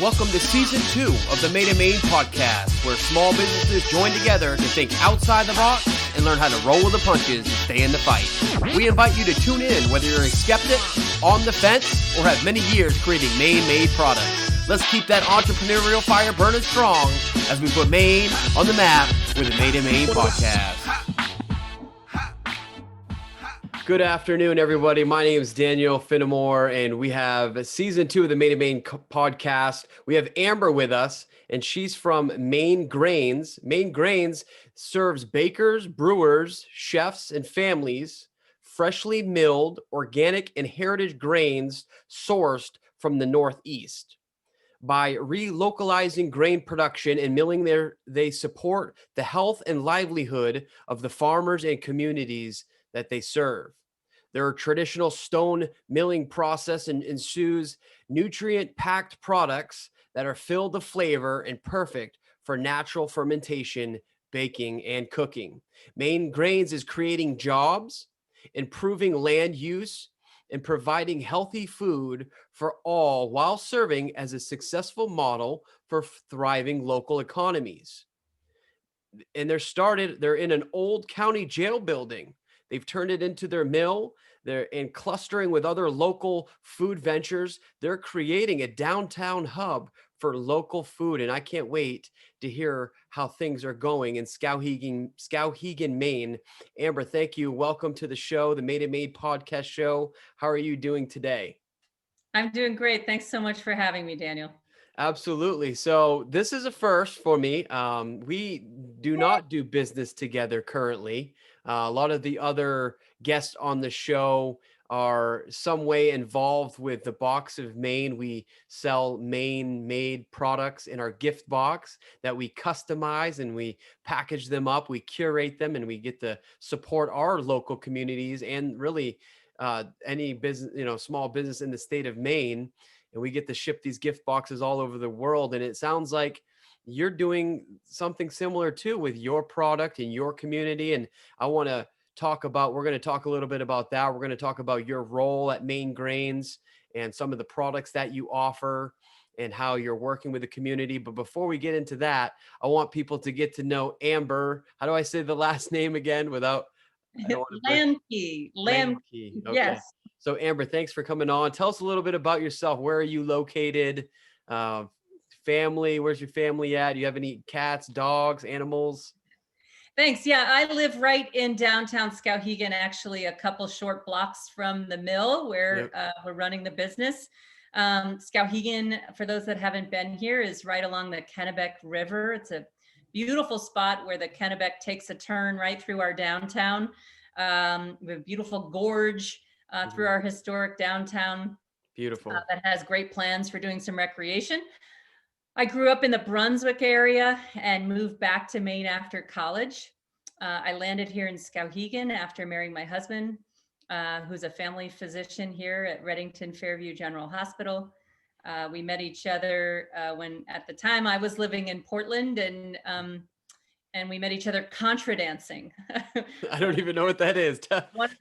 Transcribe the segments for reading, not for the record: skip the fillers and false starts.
Welcome to Season 2 of the Maine Podcast, where small businesses join together to think outside the box and learn how to roll with the punches and stay in the fight. We invite you to tune in whether you're a skeptic, on the fence, or have many years creating Maine-made products. Let's keep that entrepreneurial fire burning strong as we put Maine on the map with the Maine Podcast. Good afternoon, everybody. My name is Daniel Finnemore, and we have Season 2 of the Maine Podcast. We have Amber with us, and she's from Maine Grains. Maine Grains serves bakers, brewers, chefs, and families freshly milled, organic, and heritage grains sourced from the Northeast. By relocalizing grain production and milling they support the health and livelihood of the farmers and communities that they serve. Their traditional stone milling process ensues nutrient-packed products that are filled with flavor and perfect for natural fermentation, baking, and cooking. Maine Grains is creating jobs, improving land use, and providing healthy food for all while serving as a successful model for thriving local economies. And they're in an old county jail building. They've turned it into their mill. They're in clustering with other local food ventures. They're creating a downtown hub for local food. And I can't wait to hear how things are going in Skowhegan, Maine. Amber, thank you. Welcome to the show, the Maine Podcast show. How are you doing today? I'm doing great. Thanks so much for having me, Daniel. Absolutely. So this is a first for me. We do not do business together currently. A lot of the other guests on the show are some way involved with the Box of Maine. We sell Maine-made products in our gift box that we customize and we package them up. We curate them and we get to support our local communities and really any business, small business in the state of Maine. And we get to ship these gift boxes all over the world. And it sounds like you're doing something similar too with your product and your community. And we're going to talk a little bit about that. We're going to talk about your role at Maine Grains and some of the products that you offer and how you're working with the community. But before we get into that, I want people to get to know Amber. How do I say the last name again without? Lambke. Okay. Yes. So Amber, thanks for coming on. Tell us a little bit about yourself. Where are you located? Family, where's your family at? Do you have any cats, dogs, animals? Thanks. Yeah, I live right in downtown Skowhegan, actually a couple short blocks from the mill where we're running the business. Skowhegan, for those that haven't been here, is right along the Kennebec River. It's a beautiful spot where the Kennebec takes a turn right through our downtown. We have a beautiful gorge through our historic downtown. Beautiful. That has great plans for doing some recreation. I grew up in the Brunswick area and moved back to Maine after college. I landed here in Skowhegan after marrying my husband, who's a family physician here at Redington Fairview General Hospital. We met each other when at the time I was living in Portland, and we met each other contra dancing. I don't even know what that is.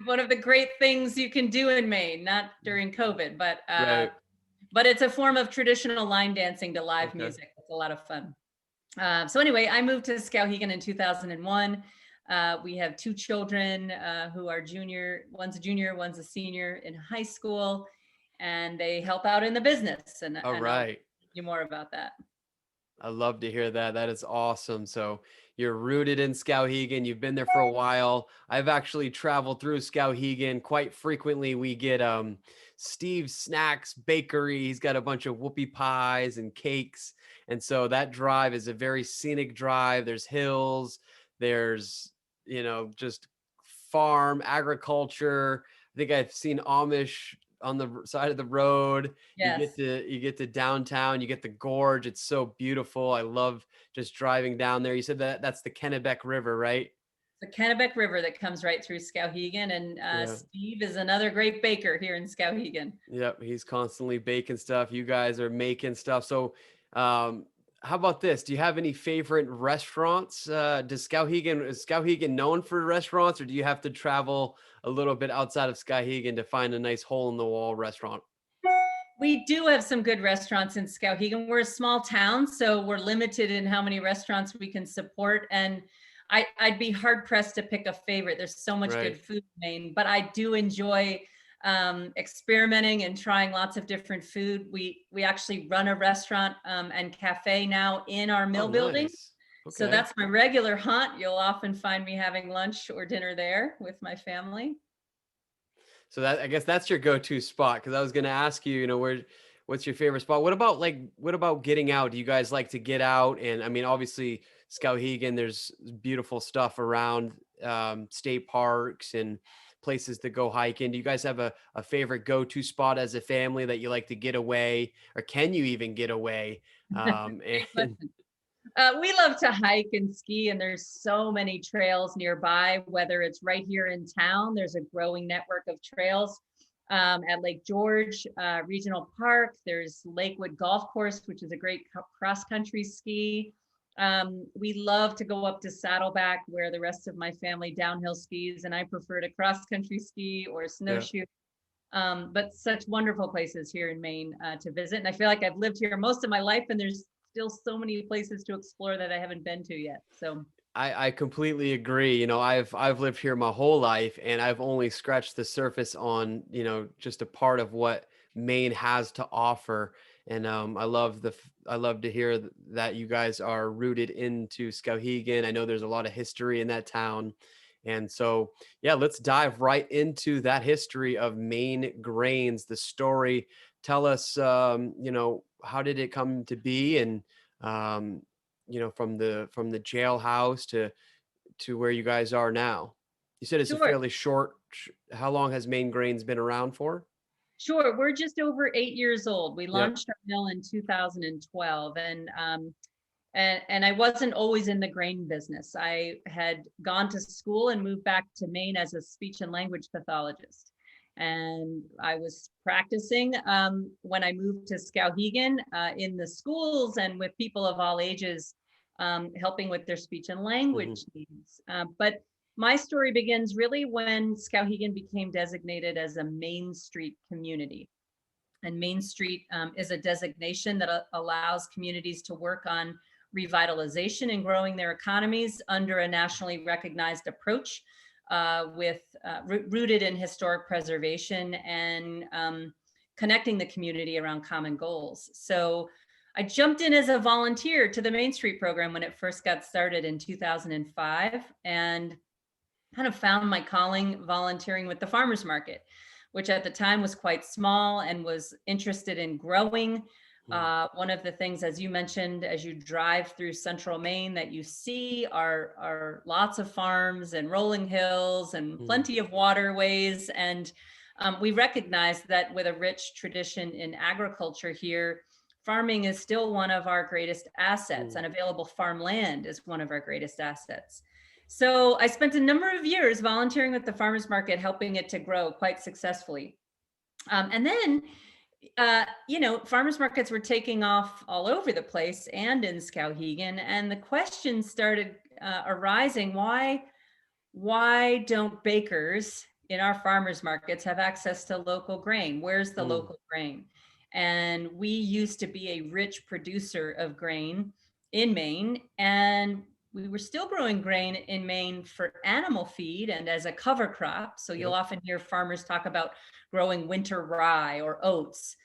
one of the great things you can do in Maine, not during COVID, but right. But it's a form of traditional line dancing to live music. It's a lot of fun. So anyway, I moved to Skowhegan in 2001. We have two children who are junior. One's a junior, one's a senior in high school, and they help out in the business. And all right. I'll tell you more about that. I love to hear that. That is awesome. So you're rooted in Skowhegan. You've been there for a while. I've actually traveled through Skowhegan quite frequently. We get Steve's Snacks Bakery. He's got a bunch of whoopie pies and cakes. And so that drive is a very scenic drive. There's hills. There's, just farm, agriculture. I think I've seen Amish on the side of the road. Yes. You get to downtown, you get the gorge. It's so beautiful. I love just driving down there. You said that's the Kennebec River, right? The Kennebec River that comes right through Skowhegan, and Steve is another great baker here in Skowhegan. Yep, he's constantly baking stuff. You guys are making stuff. So how about this? Do you have any favorite restaurants? Is Skowhegan known for restaurants, or do you have to travel a little bit outside of Skowhegan to find a nice hole in the wall restaurant? We do have some good restaurants in Skowhegan. We're a small town, so we're limited in how many restaurants we can support. And I'd be hard pressed to pick a favorite. There's so much good Right. food in Maine, but I do enjoy experimenting and trying lots of different food. We actually run a restaurant and cafe now in our Oh, mill building. nice. So Okay. that's my regular haunt. You'll often find me having lunch or dinner there with my family. So that, I guess that's your go-to spot, because I was going to ask you, what's your favorite spot? What about getting out? Do you guys like to get out? And I mean, obviously, Skowhegan, there's beautiful stuff around, state parks and places to go hiking. Do you guys have a favorite go-to spot as a family that you like to get away, or can you even get away? Great And question. We love to hike and ski, and there's so many trails nearby, whether it's right here in town, there's a growing network of trails at Lake George Regional Park. There's Lakewood Golf Course, which is a great cross-country ski. We love to go up to Saddleback, where the rest of my family downhill skis, and I prefer to cross-country ski or yeah. snowshoe. But such wonderful places here in Maine to visit. And I feel like I've lived here most of my life, and there's still so many places to explore that I haven't been to yet. So I completely agree. I've lived here my whole life, and I've only scratched the surface on, just a part of what Maine has to offer. And I love to hear that you guys are rooted into Skowhegan. I know there's a lot of history in that town. And so, yeah, let's dive right into that history of Maine Grains, the story. Tell us, how did it come to be? And, um, from the jailhouse to where you guys are now. You said it's a sure, fairly short. How long has Maine Grains been around for? sure. We're just over 8 years old. We Yep. launched our mill in 2012, and I wasn't always in the grain business. I had gone to school and moved back to Maine as a speech and language pathologist. And I was practicing when I moved to Skowhegan in the schools and with people of all ages, helping with their speech and Hmm. language needs. But my story begins really when Skowhegan became designated as a Main Street community. And Main Street is a designation that allows communities to work on revitalization and growing their economies under a nationally recognized approach rooted in historic preservation and connecting the community around common goals. So I jumped in as a volunteer to the Main Street program when it first got started in 2005, and kind of found my calling volunteering with the farmers market, which at the time was quite small and was interested in growing. One of the things, as you mentioned, as you drive through central Maine, that you see are lots of farms and rolling hills and Hmm. plenty of waterways. And we recognize that with a rich tradition in agriculture here, farming is still one of our greatest assets, Hmm. and available farmland is one of our greatest assets. So I spent a number of years volunteering with the farmers market, helping it to grow quite successfully. And then, farmers markets were taking off all over the place and in Skowhegan. And the question started arising, why don't bakers in our farmers markets have access to local grain? Where's the Hmm. local grain? And we used to be a rich producer of grain in Maine, and we were still growing grain in Maine for animal feed and as a cover crop. So you'll Yep. often hear farmers talk about growing winter rye or oats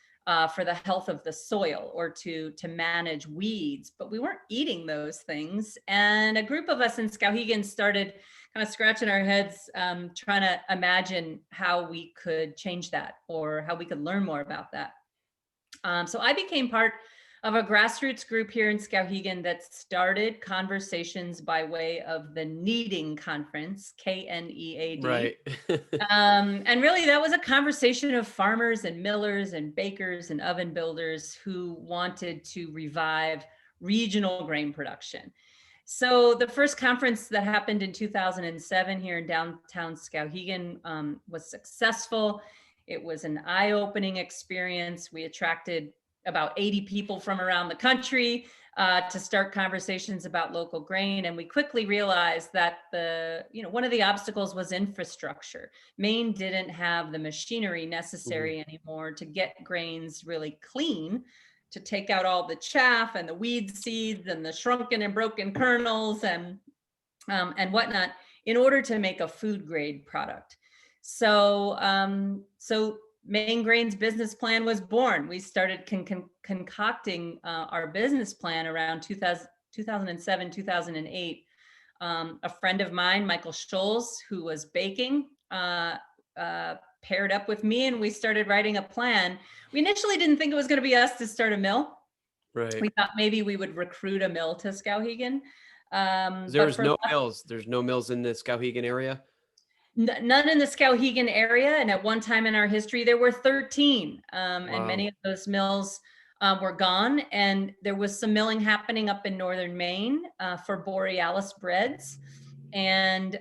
for the health of the soil or to manage weeds, but we weren't eating those things. And a group of us in Skowhegan started kind of scratching our heads, trying to imagine how we could change that or how we could learn more about that. So I became part of a grassroots group here in Skowhegan that started conversations by way of the Kneading Conference, KNEAD. Right. And really, that was a conversation of farmers and millers and bakers and oven builders who wanted to revive regional grain production. So the first conference that happened in 2007 here in downtown Skowhegan was successful. It was an eye-opening experience. We attracted about 80 people from around the country to start conversations about local grain. And we quickly realized that one of the obstacles was infrastructure. Maine didn't have the machinery necessary anymore to get grains really clean, to take out all the chaff and the weed seeds and the shrunken and broken kernels and whatnot in order to make a food grade product. So Maine Grains business plan was born. We started concocting our business plan around 2007, 2008. A friend of mine, Michael Scholes, who was baking, paired up with me, and we started writing a plan. We initially didn't think it was going to be us to start a mill. Right. We thought maybe we would recruit a mill to Skowhegan. There's no mills. There's no mills in the Skowhegan area. None in the Skowhegan area. And at one time in our history, there were 13. Wow. And many of those mills were gone. And there was some milling happening up in northern Maine for Borealis breads. And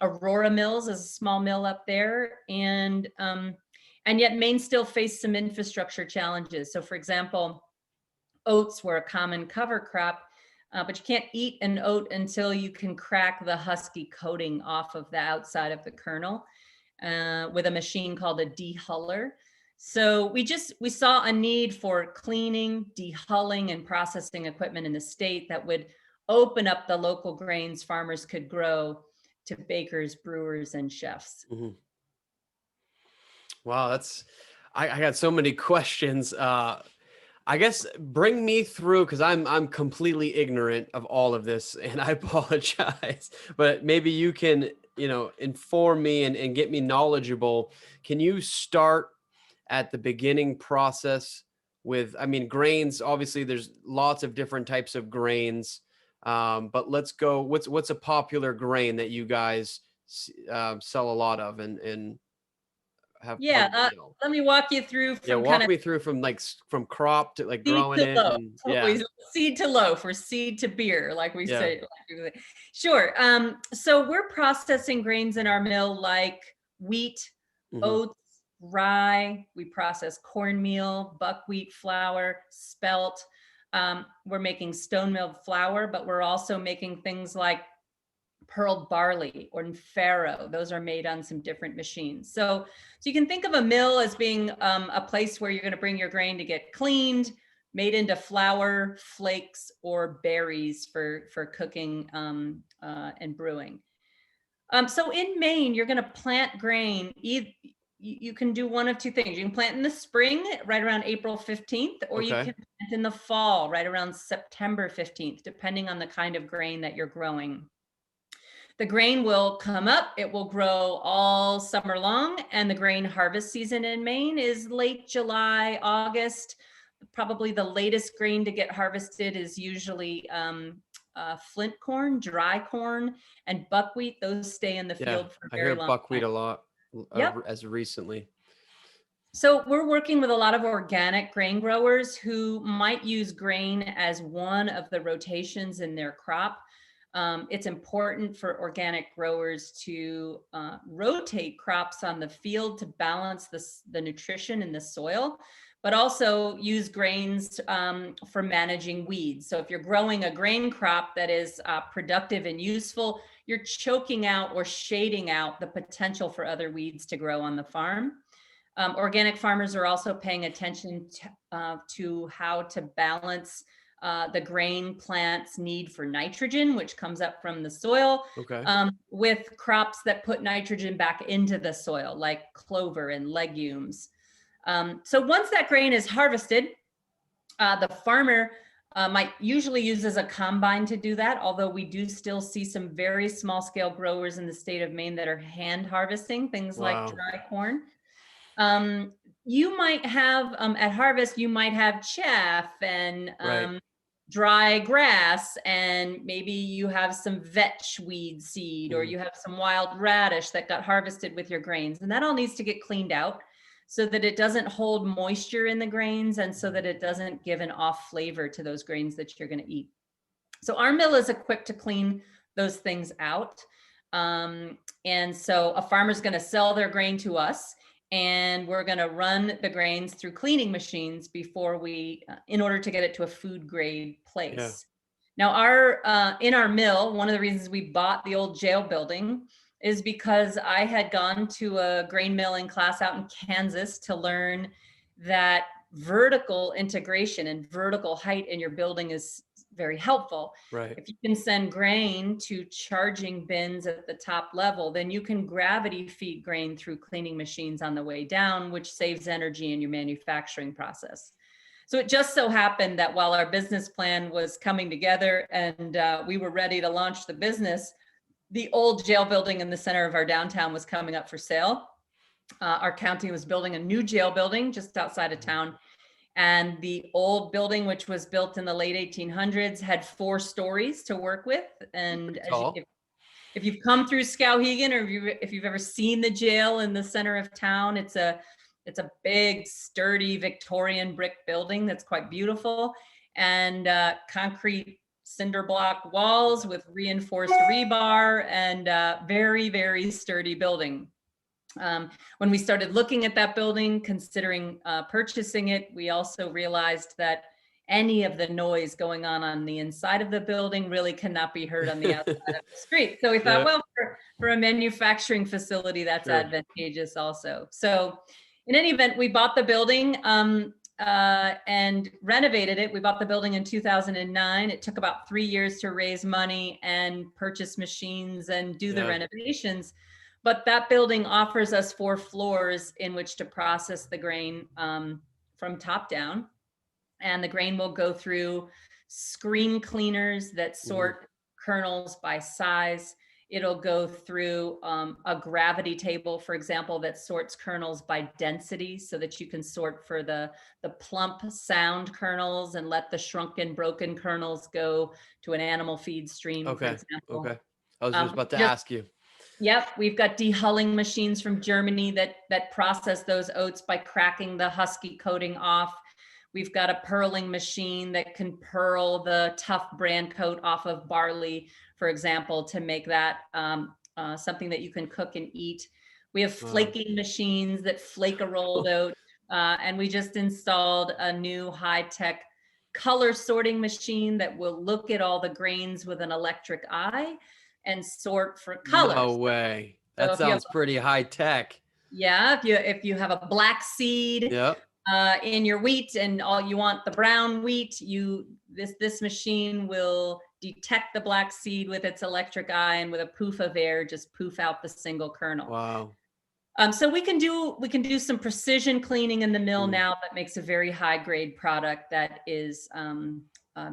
Aurora Mills is a small mill up there. And yet Maine still faced some infrastructure challenges. So for example, oats were a common cover crop. But you can't eat an oat until you can crack the husky coating off of the outside of the kernel with a machine called a dehuller. So we saw a need for cleaning, dehulling, and processing equipment in the state that would open up the local grains farmers could grow to bakers, brewers, and chefs. Mm-hmm. Wow, I got so many questions. I guess bring me through, because I'm completely ignorant of all of this, and I apologize, but maybe you can, inform me and get me knowledgeable. Can you start at the beginning process with, grains? Obviously there's lots of different types of grains, but let's go, what's a popular grain that you guys sell a lot of and have? Let me walk you through from me through from crop to growing it. And, seed to loaf, or seed to beer, like we say. Sure. So we're processing grains in our mill like wheat, oats, rye. We process cornmeal, buckwheat flour, spelt. We're making stone milled flour, but we're also making things like pearled barley or farro. Those are made on some different machines. So you can think of a mill as being a place where you're going to bring your grain to get cleaned, made into flour, flakes, or berries for cooking and brewing. So in Maine, you're going to plant grain. You can do one of two things. You can plant in the spring, right around April 15th, or you can plant in the fall, right around September 15th, depending on the kind of grain that you're growing. The grain will come up, it will grow all summer long, and the grain harvest season in Maine is late July, August. Probably the latest grain to get harvested is usually flint corn, dry corn, and buckwheat. Those stay in the field for a very long time. I hear buckwheat a lot as recently. So we're working with a lot of organic grain growers who might use grain as one of the rotations in their crop. It's important for organic growers to rotate crops on the field to balance the nutrition in the soil, but also use grains for managing weeds. So if you're growing a grain crop that is productive and useful, you're choking out or shading out the potential for other weeds to grow on the farm. Organic farmers are also paying attention to how to balance the grain plant's need for nitrogen, which comes up from the soil, with crops that put nitrogen back into the soil, like clover and legumes. So once that grain is harvested, the farmer might usually use as a combine to do that, although we do still see some very small scale growers in the state of Maine that are hand harvesting things like dry corn. You might have, at harvest, you might have chaff and dry grass, and maybe you have some vetch weed seed, or you have some wild radish that got harvested with your grains. And that all needs to get cleaned out so that it doesn't hold moisture in the grains, and so that it doesn't give an off flavor to those grains that you're going to eat. So our mill is equipped to clean those things out. And so a farmer's going to sell their grain to us, and we're going to run the grains through cleaning machines before we, in order to get it to a food grade Yeah. place. Now, in our mill, one of the reasons we bought the old jail building is because I had gone to a grain milling class out in Kansas to learn that vertical integration and vertical height in your building is very helpful. Right. If you can send grain to charging bins at the top level, then you can gravity feed grain through cleaning machines on the way down, which saves energy in your manufacturing process. So it just so happened that while our business plan was coming together and we were ready to launch the business, the old jail building in the center of our downtown was coming up for sale. Our county was building a new jail building just outside of town. And the old building, which was built in the late 1800s, had 4 stories to work with. And if you've come through Skowhegan, or if you've ever seen the jail in the center of town, it's a big, sturdy Victorian brick building that's quite beautiful, and concrete cinder block walls with reinforced rebar, and very, very sturdy building. When we started looking at that building, considering purchasing it, we also realized that any of the noise going on the inside of the building really cannot be heard on the outside of the street. So we thought, well, for a manufacturing facility, that's advantageous also. So in any event, we bought the building and renovated it. We bought the building in 2009. It took about 3 years to raise money and purchase machines and do the renovations. But that building offers us 4 floors in which to process the grain from top down. And the grain will go through screen cleaners that sort kernels by size. It'll go through a gravity table, for example, that sorts kernels by density so that you can sort for the plump sound kernels and let the shrunken, broken kernels go to an animal feed stream, for example. Okay. I was just about to ask you. Yep, we've got dehulling machines from Germany that process those oats by cracking the husky coating off. We've got a pearling machine that can pearl the tough bran coat off of barley, for example, to make that something that you can cook and eat. We have flaking machines that flake a rolled oat, and we just installed a new high-tech color sorting machine that will look at all the grains with an electric eye and sort for colors. No way. That sounds pretty high tech. Yeah, if you have a black seed in your wheat and all you want the brown wheat, this machine will detect the black seed with its electric eye, and with a poof of air just poof out the single kernel. Wow. So we can do some precision cleaning in the mill now that makes a very high grade product that is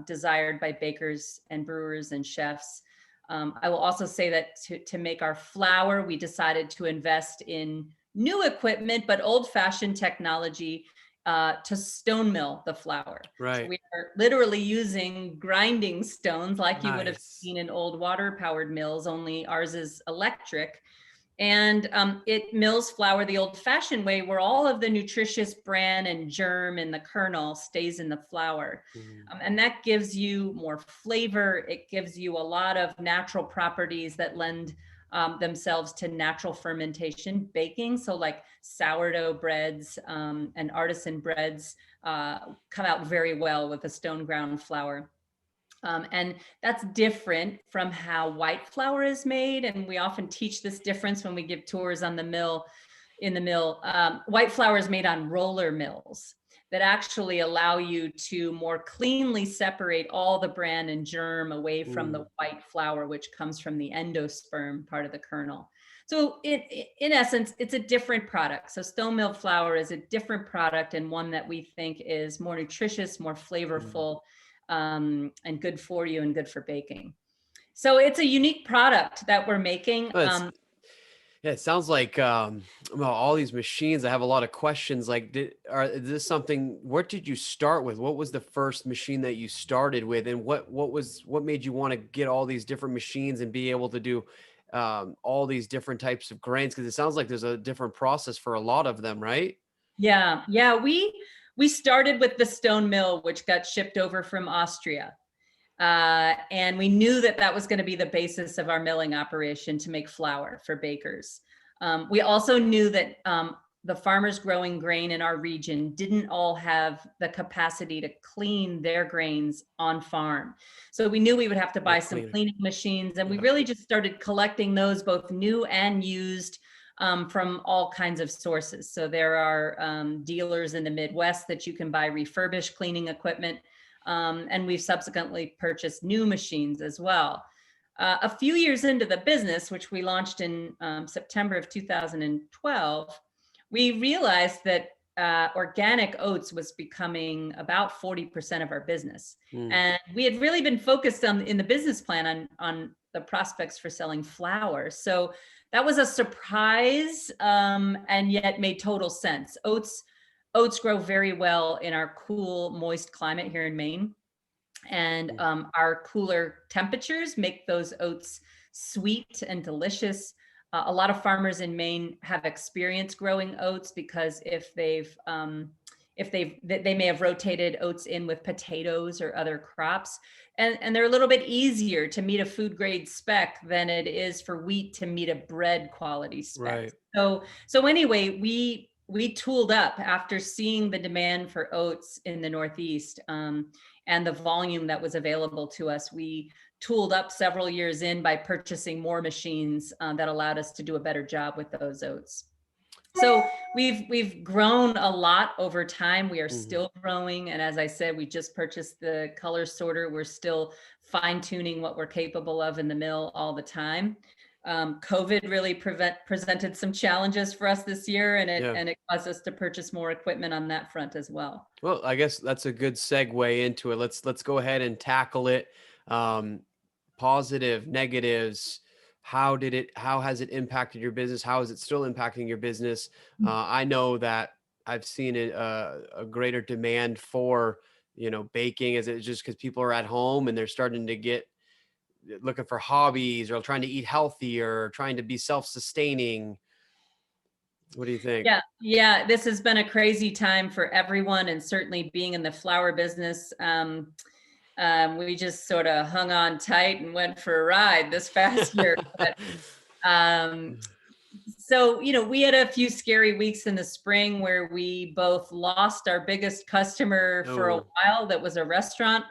desired by bakers and brewers and chefs. I will also say that to make our flour, we decided to invest in new equipment, but old-fashioned technology to stone mill the flour. Right. So we are literally using grinding stones like you would have seen in old water-powered mills, only ours is electric. And it mills flour the old-fashioned way, where all of the nutritious bran and germ in the kernel stays in the flour. And that gives you more flavor. It gives you a lot of natural properties that lend themselves to natural fermentation baking. So like sourdough breads and artisan breads come out very well with a stone ground flour. And that's different from how white flour is made. And we often teach this difference when we give tours on the mill. In the mill, white flour is made on roller mills that actually allow you to more cleanly separate all the bran and germ away from the white flour, which comes from the endosperm part of the kernel. So in essence, it's a different product. So stone mill flour is a different product, and one that we think is more nutritious, more flavorful, and good for you and good for baking. So it's a unique product that we're making. It sounds like all these machines. I have a lot of questions. Like, is this something? What did you start with? What was the first machine that you started with, and what made you want to get all these different machines and be able to do all these different types of grains? Because it sounds like there's a different process for a lot of them, right? Yeah. We started with the stone mill, which got shipped over from Austria. And we knew that was going to be the basis of our milling operation to make flour for bakers. We also knew that the farmers growing grain in our region didn't all have the capacity to clean their grains on farm. So we knew we would have to buy some cleaning machines, and we really just started collecting those, both new and used, from all kinds of sources. So there are dealers in the Midwest that you can buy refurbished cleaning equipment. And we've subsequently purchased new machines as well. A few years into the business, which we launched in September of 2012, we realized that organic oats was becoming about 40% of our business. And we had really been focused in the business plan on the prospects for selling flour. So that was a surprise, and yet made total sense. Oats grow very well in our cool, moist climate here in Maine. And our cooler temperatures make those oats sweet and delicious. A lot of farmers in Maine have experience growing oats because they may have rotated oats in with potatoes or other crops, and they're a little bit easier to meet a food grade spec than it is for wheat to meet a bread quality spec. Right. So anyway, we tooled up after seeing the demand for oats in the Northeast, and the volume that was available to us. We tooled up several years in by purchasing more machines that allowed us to do a better job with those oats. So we've grown a lot over time. We are still growing. And as I said, we just purchased the color sorter. We're still fine tuning what we're capable of in the mill all the time. COVID really presented some challenges for us this year, and it caused us to purchase more equipment on that front as well. Well, I guess that's a good segue into it. Let's go ahead and tackle it. Positive, negatives. How has it impacted your business? How is it still impacting your business? I know that I've seen a greater demand for, baking. Is it just because people are at home and they're starting to looking for hobbies or trying to eat healthy or trying to be self-sustaining? What do you think? Yeah. This has been a crazy time for everyone, and certainly being in the flour business. We just sort of hung on tight and went for a ride this past year. But, so, we had a few scary weeks in the spring where we both lost our biggest customer for a while. That was a restaurant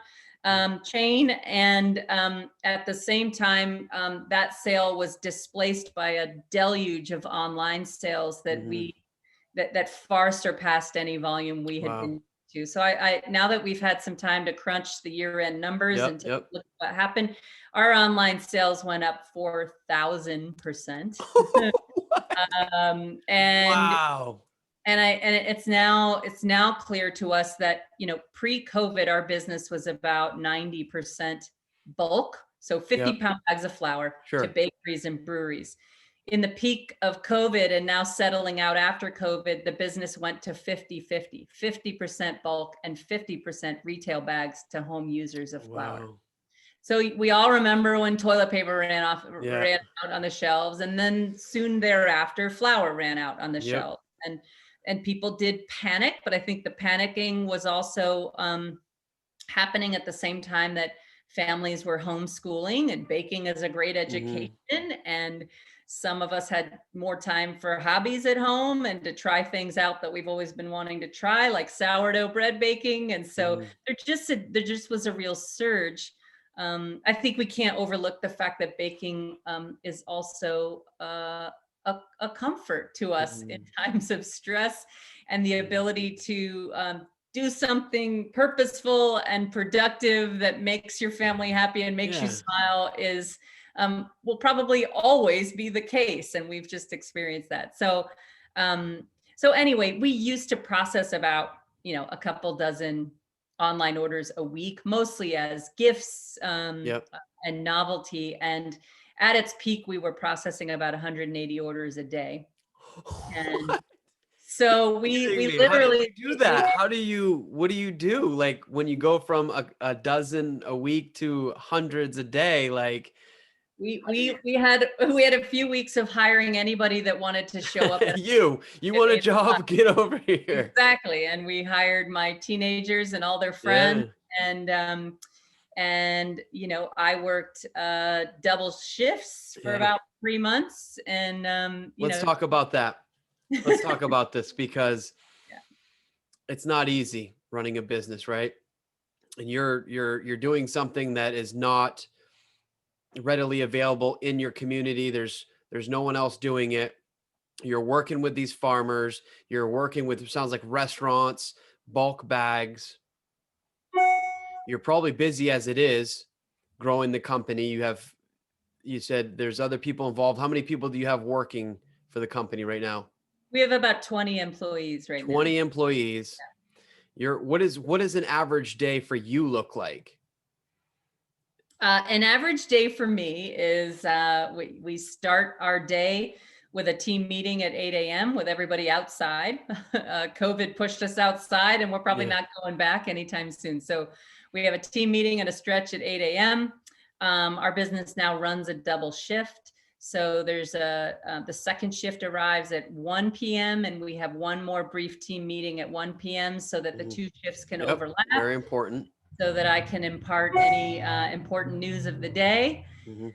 chain. And at the same time, that sale was displaced by a deluge of online sales that that far surpassed any volume we had been to. So I now that we've had some time to crunch the year-end numbers and take a look at what happened, our online sales went up 4,000%. Wow. And it's now clear to us that, pre-COVID, our business was about 90% bulk. So 50-pound bags of flour to bakeries and breweries. In the peak of COVID and now settling out after COVID, the business went to 50-50, 50% bulk and 50% retail bags to home users of flour. Wow. So we all remember when toilet paper ran out on the shelves, and then soon thereafter, flour ran out on the shelves. And people did panic, but I think the panicking was also happening at the same time that families were homeschooling, and baking is a great education. And some of us had more time for hobbies at home and to try things out that we've always been wanting to try, like sourdough bread baking. And so there just was a real surge. I think we can't overlook the fact that baking is also a comfort to us in times of stress, and the ability to do something purposeful and productive that makes your family happy and makes you smile will probably always be the case. And we've just experienced that. So anyway, we used to process about, a couple dozen online orders a week, mostly as gifts and novelty. And at its peak, we were processing about 180 orders a day. And so we literally do that. What do you do? Like when you go from a dozen a week to hundreds a day, like we had a few weeks of hiring anybody that wanted to show up. You want a job? Get over here. Exactly. And we hired my teenagers and all their friends. And I worked double shifts for about 3 months. And let's talk about that. let's talk about this because Yeah. it's not easy running a business, right? And you're doing something that is not readily available in your community. There's no one else doing it. You're working with these farmers, you're working with, sounds like, restaurants, bulk bags. You're probably busy as it is growing the company. You said there's other people involved. How many people do you have working for the company right now? We have about 20 employees right now. 20 employees. What is an average day for you look like? An average day for me is we start our day with a team meeting at 8 a.m. with everybody outside. COVID pushed us outside, and we're probably Yeah. not going back anytime soon. So we have a team meeting and a stretch at 8 a.m. Our business now runs a double shift. So there's the second shift arrives at 1 p.m. and we have one more brief team meeting at 1 p.m. so that the Mhm. two shifts can Yep. overlap, Very important. so that I can impart any important news of the day. Mhm.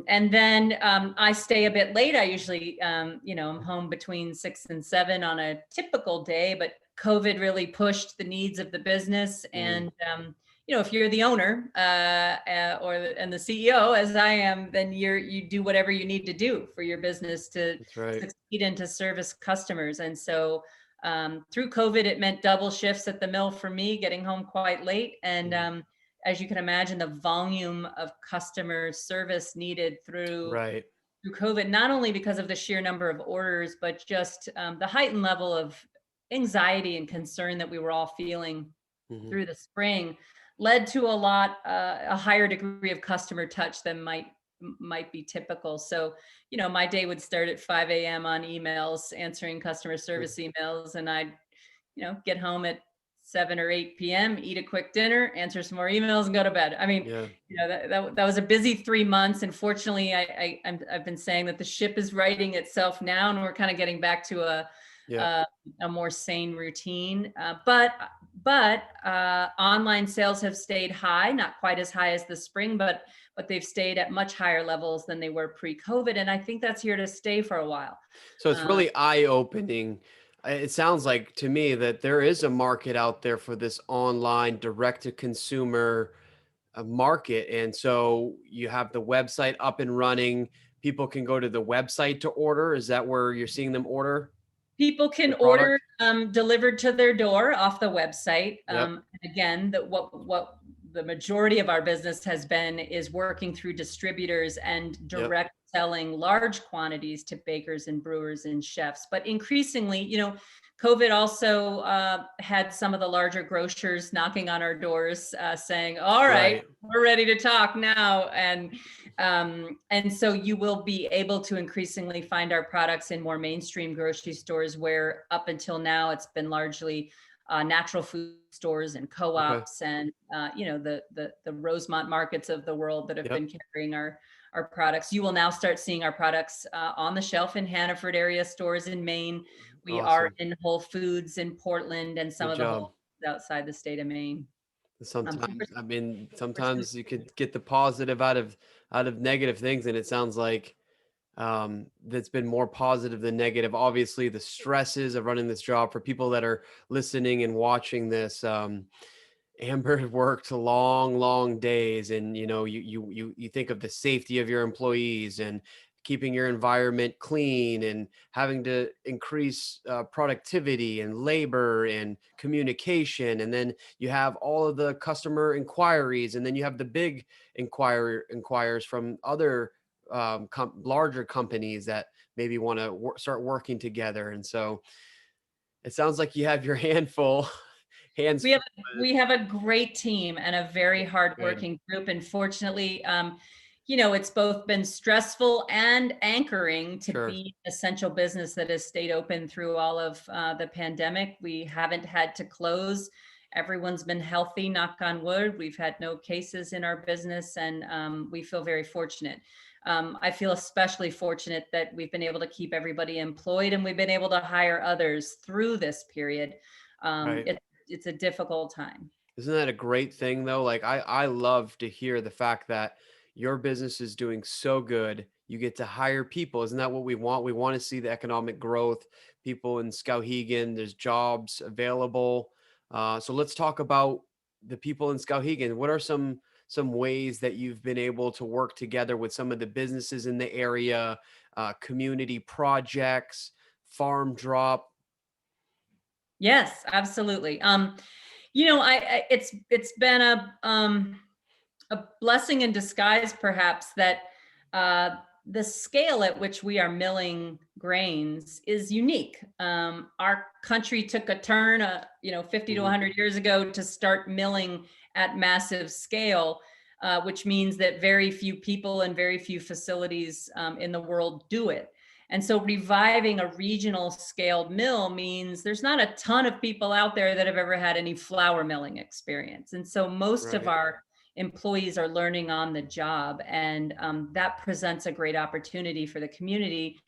And then I stay a bit late. I usually, I'm home between 6 and 7 on a typical day, but COVID really pushed the needs of the business. Mhm. And, if you're the owner and the CEO, as I am, then you do whatever you need to do for your business to That's right. succeed and to service customers. And so through COVID, it meant double shifts at the mill for me, getting home quite late. And Mhm. as you can imagine, the volume of customer service needed Right. through COVID, not only because of the sheer number of orders, but just the heightened level of anxiety and concern that we were all feeling Mhm. through the spring, led to a higher degree of customer touch than might be typical. So, my day would start at 5 a.m. on emails, answering customer service emails, and I'd get home at 7 or 8 p.m., eat a quick dinner, answer some more emails, and go to bed. I mean, Yeah. that was a busy 3 months. And fortunately, I've been saying that the ship is righting itself now, and we're kind of getting back to Yeah. a, a more sane routine. But online sales have stayed high, not quite as high as the spring, but they've stayed at much higher levels than they were pre-COVID, and I think that's here to stay for a while. So it's Uh, really eye-opening. It sounds like to me that there is a market out there for this online direct-to-consumer market. And so you have the website up and running. People can go to the website to order. Is that where you're seeing them order People can the order product? delivered to their door off the website. Yep. Again, what the majority of our business has been is working through distributors and Yep. direct selling large quantities to bakers and brewers and chefs. But increasingly, COVID also had some of the larger grocers knocking on our doors, saying, "All right, Right. we're ready to talk now." And so you will be able to increasingly find our products in more mainstream grocery stores, where up until now it's been largely natural food stores and Okay. co-ops and the Rosemont markets of the world that have Yep. been carrying our products. You will now start seeing our products on the shelf in Hannaford area stores in Maine. We are Awesome. in Whole Foods in Portland and some Good of the job. Whole Foods outside the state of Maine. So Sometimes, I mean, we're super. sometimes you could get the positive out of negative things, and it sounds like that's been more positive than negative. Obviously, the stresses of running this job, for people that are listening and watching this, Amber worked long, long days, and you think of the safety of your employees and keeping your environment clean and having to increase productivity and labor and communication, and then you have all of the customer inquiries, and then you have the big inquires from other larger companies that maybe want to start working together, and so it sounds like you have your handful, hands We have full. we have a great team and a very Good. hardworking group. And fortunately, it's both been stressful and anchoring to Sure. be an essential business that has stayed open through all of the pandemic. We haven't had to close. Everyone's been healthy, knock on wood. We've had no cases in our business, and we feel very fortunate. I feel especially fortunate that we've been able to keep everybody employed, and we've been able to hire others through this period. Right. It's a difficult time. Isn't that a great thing though? Like I love to hear the fact that your business is doing so good. You get to hire people. Isn't that what we want? We want to see the economic growth. people in Skowhegan. There's jobs available. So let's talk about the people in Skowhegan. What are some ways that you've been able to work together with some of the businesses in the area, community projects, farm drop? Yes, absolutely. It's been a blessing in disguise, perhaps, that uh, the scale at which we are milling grains is unique. Our country took a turn, 50 to Mhm. 100 years ago to start milling at massive scale, which means that very few people and very few facilities in the world do it. And so reviving a regional scaled mill means there's not a ton of people out there that have ever had any flour milling experience. And so most of Right. our employees are learning on the job, and that presents a great opportunity for the community.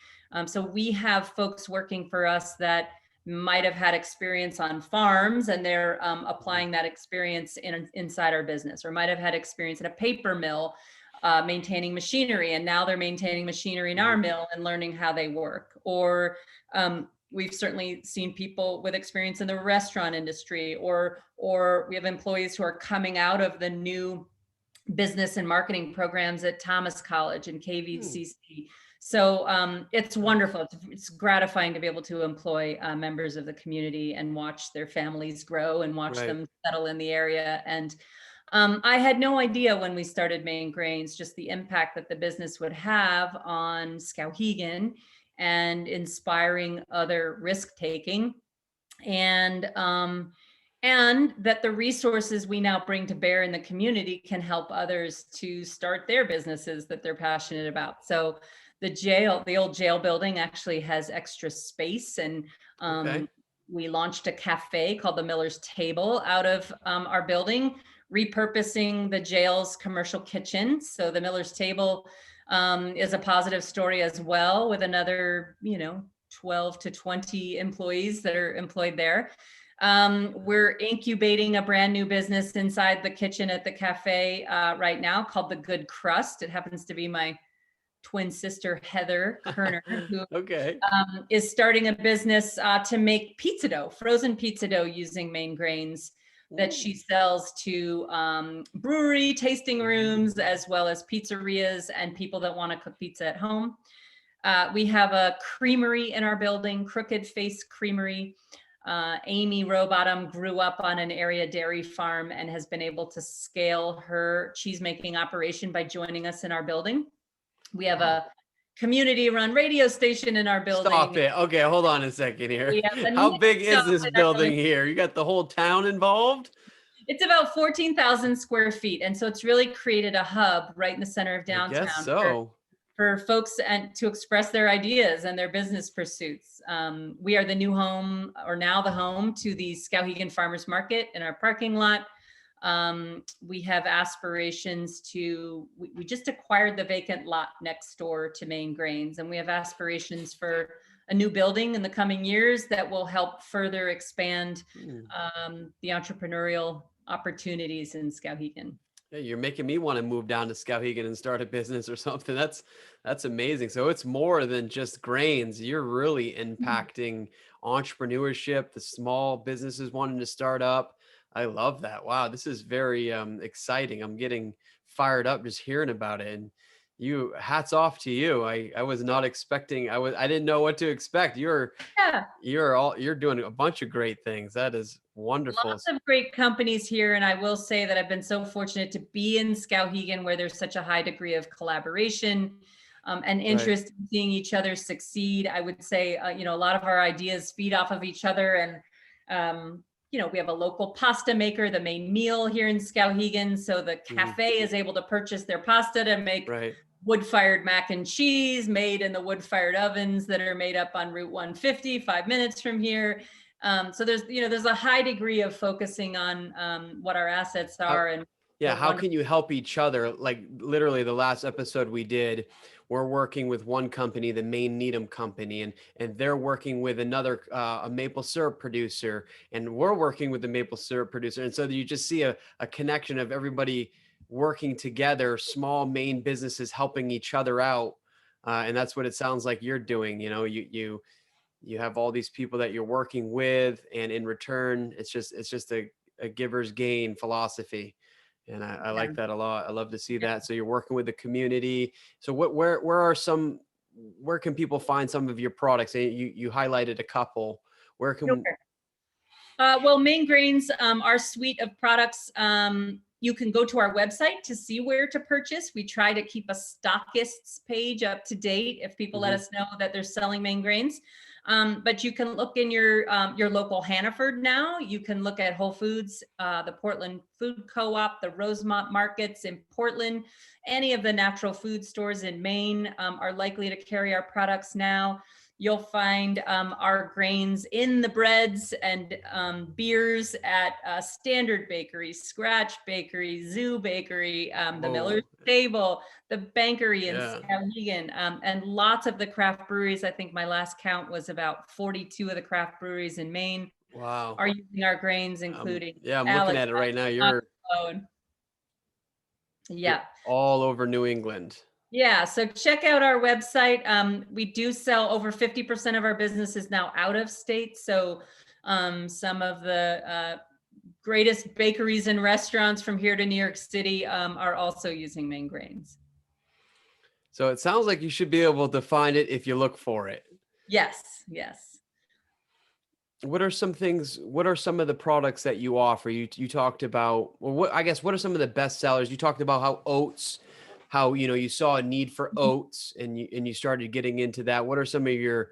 So we have folks working for us that might have had experience on farms, and they're Mhm. applying that experience inside our business, or might have had experience in a paper mill, maintaining machinery, and now they're maintaining machinery in our Mhm. mill and learning how they work. Or we've certainly seen people with experience in the restaurant industry, or we have employees who are coming out of the new business and marketing programs at Thomas College and Hmm. KVCC. So it's Nice. wonderful. It's gratifying to be able to employ members of the community and watch their families grow and watch Right. them settle in the area. And I had no idea when we started Maine Grains just the impact that the business would have on Skowhegan and inspiring other risk taking, and that the resources we now bring to bear in the community can help others to start their businesses that they're passionate about. So the old jail building actually has extra space, and Okay. we launched a cafe called the Miller's Table out of our building, repurposing the jail's commercial kitchen. So the Miller's Table is a positive story as well, with another 12 to 20 employees that are employed there. We're incubating a brand new business inside the kitchen at the cafe right now called The Good Crust. It happens to be my twin sister, Heather Kerner, who Okay. is starting a business to make pizza dough, frozen pizza dough using Maine Grains, that she Ooh. sells to brewery tasting Mhm. rooms, as well as pizzerias and people that want to cook pizza at home. We have a creamery in our building, Crooked Face Creamery. Amy Rowbottom grew up on an area dairy farm and has been able to scale her cheese making operation by joining us in our building. We have Wow. a community run radio station in our Stop building. it. Okay, hold on a second here. We have a How knit big shop is this in our building. building here? You got the whole town involved? It's about 14,000 square feet. And so it's really created a hub right in the center of I guess downtown so. for folks and to express their ideas and their business pursuits. We are the new home, or now the home, to the Skowhegan Farmers Market in our parking lot. We have aspirations we just acquired the vacant lot next door to Maine Grains, and we have aspirations for a new building in the coming years that will help further expand Hmm. the entrepreneurial opportunities in Skowhegan. Yeah, you're making me want to move down to Skowhegan and start a business or something. That's amazing. So it's more than just grains. You're really impacting entrepreneurship, the small businesses wanting to start up. I love that. Wow, this is very exciting. I'm getting fired up just hearing about it. And you, hats off to you. I was not expecting. I didn't know what to expect. Yeah. You're doing a bunch of great things. That is wonderful. Lots of great companies here, and I will say that I've been so fortunate to be in Skowhegan, where there's such a high degree of collaboration and Right. interest in seeing each other succeed. I would say, a lot of our ideas feed off of each other, and we have a local pasta maker, the main meal here in Skowhegan, so the Mhm. cafe is able to purchase their pasta to make Right. wood-fired mac and cheese made in the wood-fired ovens that are made up on Route 150, 5 minutes from here. So there's a high degree of focusing on what our assets How are and Yeah, what how wonderful. can you help each other? Like literally the last episode we did, we're working with one company, the Maine Needham company, and they're working with another a maple syrup producer, and we're working with the maple syrup producer. And so you just see a connection of everybody working together, small Maine businesses helping each other out. And that's what it sounds like you're doing. you have all these people that you're working with, and in return, it's just a giver's gain philosophy. And I Yeah, like that a lot. I love to see yeah. that. So you're working with the community. So where can people find some of your products? And you highlighted a couple. Where can Sure. Well, Maine Grains, our suite of products, you can go to our website to see where to purchase. We try to keep a stockists page up to date if people let Mhm. us know that they're selling Maine Grains. But you can look in your local Hannaford now. You can look at Whole Foods, the Portland Food Co-op, the Rosemont markets in Portland. Any of the natural food stores in Maine are likely to carry our products now. You'll find our grains in the breads and beers at Standard Bakery, Scratch Bakery, Zoo Bakery, the Miller's Oh, Stable, the Bankery in yeah. Skowhegan, and lots of the craft breweries. I think my last count was about 42 of the craft breweries in Maine Wow. are using our grains, including Yeah, I'm looking Alex, at it right now. Oxbow. You're Yeah. all over New England. Yeah, so check out our website. We do sell over 50% of our business is now out of state. So some of the greatest bakeries and restaurants from here to New York City are also using Maine Grains. So it sounds like you should be able to find it if you look for it. Yes, yes. What are some things, what are some of the products that you offer? You talked about, well, what are some of the best sellers? You talked about how oats, how, you saw a need for oats and you started getting into that. What are some of your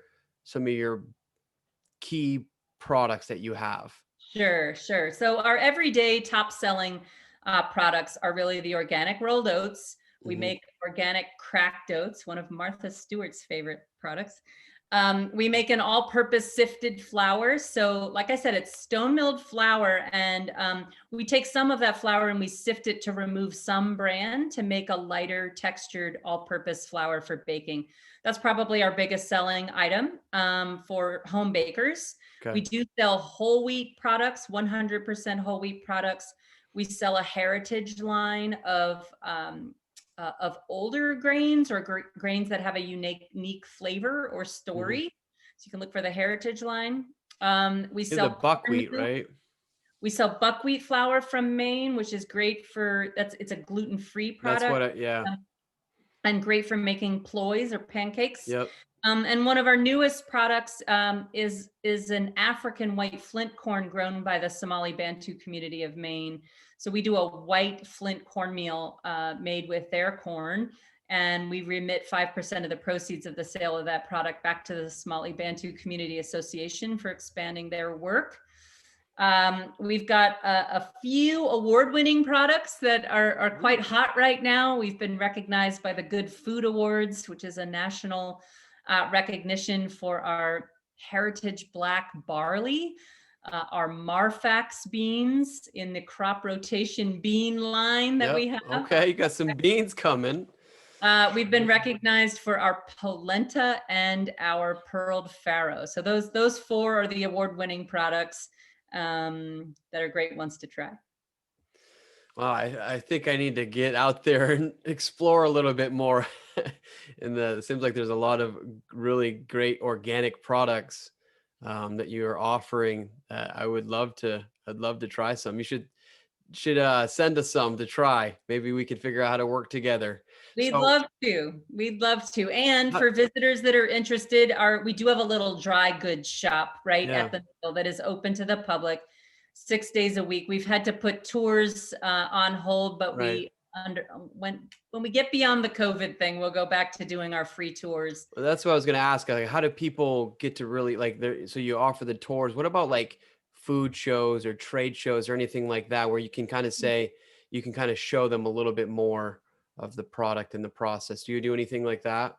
key products that you have? Sure, sure. So our everyday top selling products are really the organic rolled oats. We Hmm. make organic cracked oats, one of Martha Stewart's favorite products. We make an all-purpose sifted flour. So like I said, it's stone milled flour, and we take some of that flour and we sift it to remove some bran to make a lighter textured all-purpose flour for baking. That's probably our biggest selling item for home bakers. We Okay. do sell whole wheat products, 100% whole wheat products. We sell a heritage line of older grains or grains that have a unique flavor or Hmm. story. So you can look for the heritage line. We The sell buckwheat, cornmeal. right? We sell buckwheat flour from Maine, which is great for it's a gluten-free That's product. yeah. Um, and great for making ploys or pancakes. Yep. And one of our newest products is an African white flint corn grown by the Somali Bantu community of Maine. So we do a white flint cornmeal made with their corn, and we remit 5% of the proceeds of the sale of that product back to the Somali Bantu Community Association for expanding their work. We've got a few award-winning products that are quite hot right now. We've been recognized by the Good Food Awards, which is a national recognition for our heritage black barley, our Marfax beans in the crop rotation bean line that we Yep. have. Okay. You got some beans coming. We've been recognized for our polenta and our pearled farro. So those four are the award-winning products that are great ones to try. Well, I think I need to get out there and explore a little bit more. It seems like there's a lot of really great organic products that you are offering. I'd love to try some. You should send us some to try. Maybe we could figure out how to work together. We'd So, love to. We'd love to. And uh, for visitors that are interested, we do have a little dry goods shop right yeah, at the mill that is open to the public 6 days a week. We've had to put tours on hold, but right. when we get beyond the COVID thing, we'll go back to doing our free tours. Well, that's what I was going to ask. Like, how do people get to really like there? So you offer the tours. What about like food shows or trade shows or anything like that, where you can kind of show them a little bit more of the product and the process? Do you do anything like that?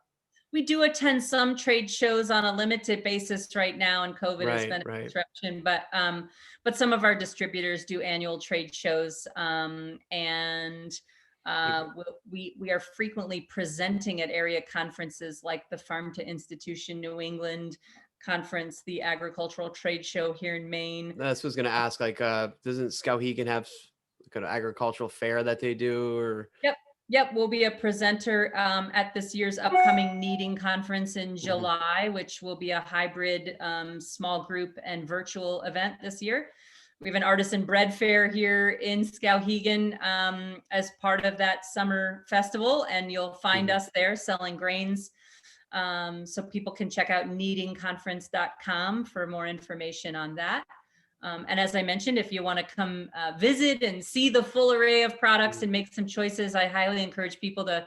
We do attend some trade shows on a limited basis right now, and COVID has Right, been a right. disruption. But some of our distributors do annual trade shows, and Like, we are frequently presenting at area conferences like the Farm to Institution New England conference, the agricultural trade show here in Maine. that's what I was going to ask. Like, doesn't Skowhegan have like an agricultural fair that they do, or Yep. Yep, we'll be a presenter at this year's upcoming Kneading Conference in July, which will be a hybrid small group and virtual event this year. We have an artisan bread fair here in Skowhegan as part of that summer festival, and you'll find us there selling grains. So people can check out kneadingconference.com for more information on that. And as I mentioned, if you want to come visit and see the full array of products and make some choices, I highly encourage people to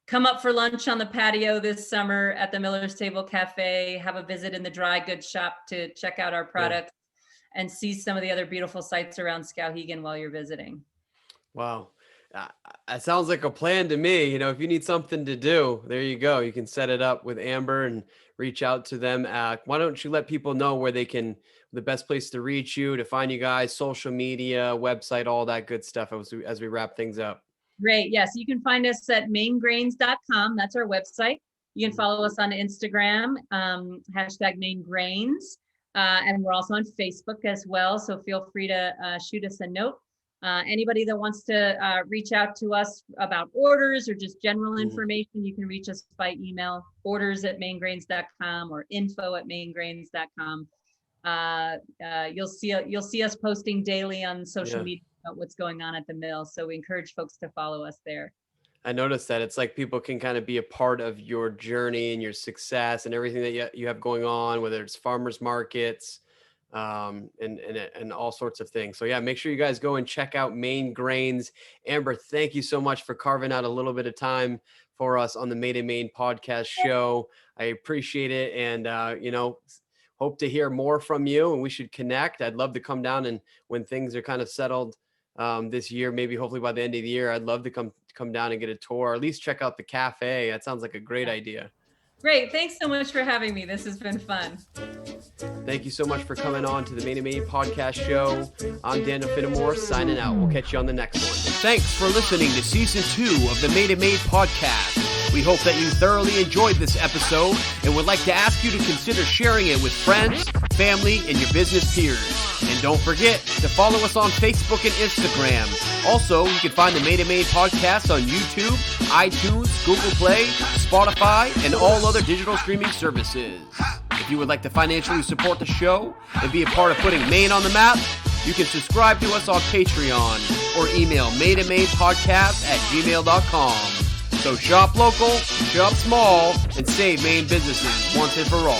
come up for lunch on the patio this summer at the Miller's Table Cafe, have a visit in the dry goods shop to check out our products and see some of the other beautiful sites around Skowhegan while you're visiting. Wow. That sounds like a plan to me. You know, if you need something to do, there you go. You can set it up with Amber and reach out to them. Why don't you let people know where they can, the best place to reach you, to find you guys, social media, website, all that good stuff as we wrap things up. Great. Yes, you can find us at mainegrains.com. That's our website. You can follow us on Instagram, hashtag Maine Grains. And we're also on Facebook as well. So feel free to shoot us a note. Anybody that wants to reach out to us about orders or just general information, you can reach us by email, orders@mainegrains.com or info@mainegrains.com. You'll see us posting daily on social media about what's going on at the mill. So we encourage folks to follow us there. I noticed that it's like people can kind of be a part of your journey and your success and everything that you have going on, whether it's farmers markets, and all sorts of things. So yeah, make sure you guys go and check out Maine Grains. Amber, thank you so much for carving out a little bit of time for us on the Made in Maine podcast show. I appreciate it. And, hope to hear more from you, and we should connect. I'd love to come down, and when things are kind of settled this year, maybe hopefully by the end of the year, I'd love to come down and get a tour, or at least check out the cafe. That sounds like a great idea. Great. Thanks so much for having me. This has been fun. Thank you so much for coming on to the Maine podcast show. I'm Daniel Finnemore, signing out. We'll catch you on the next one. Thanks for listening to season 2 of the Maine podcast. We hope that you thoroughly enjoyed this episode and would like to ask you to consider sharing it with friends, family, and your business peers. And don't forget to follow us on Facebook and Instagram. Also, you can find the Maine podcast on YouTube, iTunes, Google Play, Spotify, and all other digital streaming services. If you would like to financially support the show and be a part of putting Maine on the map, you can subscribe to us on Patreon or email mainemainepodcast@gmail.com. So shop local, shop small, and save Maine businesses once and for all.